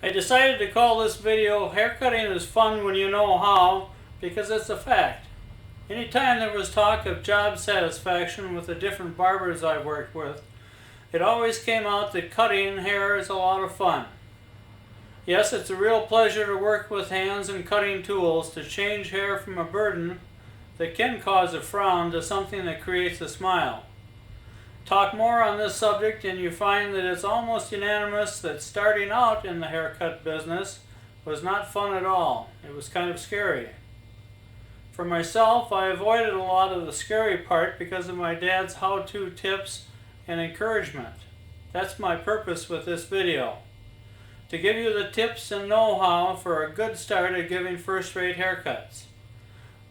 I decided to call this video "Haircutting is Fun When You Know How" because it's a fact. Anytime there was talk of job satisfaction with the different barbers I worked with, it always came out that cutting hair is a lot of fun. Yes, it's a real pleasure to work with hands and cutting tools to change hair from a burden that can cause a frown to something that creates a smile. Talk more on this subject and you find that it's almost unanimous that starting out in the haircut business was not fun at all. It was kind of scary. For myself, I avoided a lot of the scary part because of my dad's how-to tips and encouragement. That's my purpose with this video. To give you the tips and know-how for a good start at giving first-rate haircuts.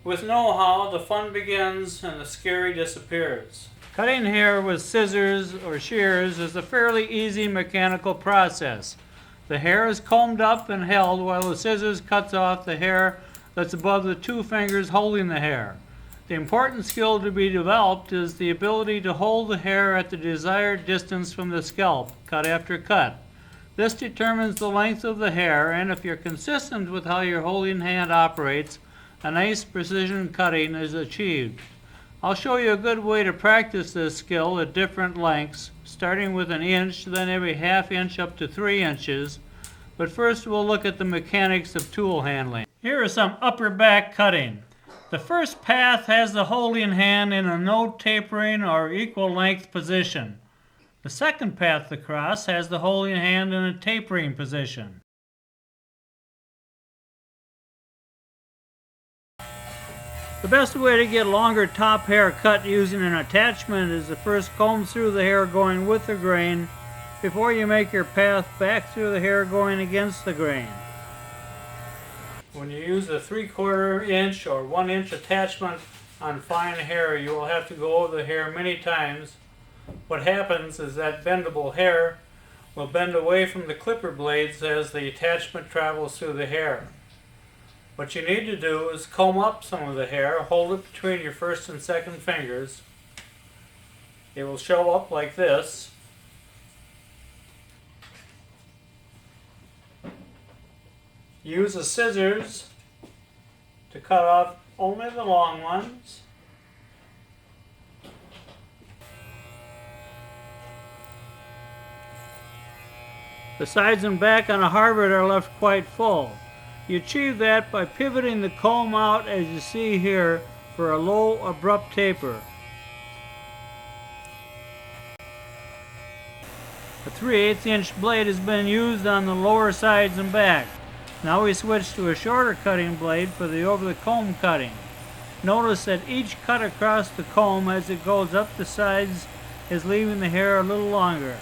With know-how, the fun begins and the scary disappears. Cutting hair with scissors or shears is a fairly easy mechanical process. The hair is combed up and held while the scissors cuts off the hair that's above the two fingers holding the hair. The important skill to be developed is the ability to hold the hair at the desired distance from the scalp, cut after cut. This determines the length of the hair, and if you're consistent with how your holding hand operates, a nice precision cutting is achieved. I'll show you a good way to practice this skill at different lengths, starting with an inch, then every half inch up to 3 inches. But first we'll look at the mechanics of tool handling. Here is some upper back cutting. The first path has the holding hand in a no tapering or equal length position. The second path across has the holding hand in a tapering position. The best way to get longer top hair cut using an attachment is to first comb through the hair going with the grain before you make your path back through the hair going against the grain. When you use a 3/4 inch or 1 inch attachment on fine hair, you will have to go over the hair many times. What happens is that bendable hair will bend away from the clipper blades as the attachment travels through the hair. What you need to do is comb up some of the hair, hold it between your first and second fingers. It will show up like this. Use the scissors to cut off only the long ones. The sides and back on a Harvard are left quite full. You achieve that by pivoting the comb out as you see here for a low, abrupt taper. A 3/8 inch blade has been used on the lower sides and back. Now we switch to a shorter cutting blade for the over-the-comb cutting. Notice that each cut across the comb as it goes up the sides is leaving the hair a little longer.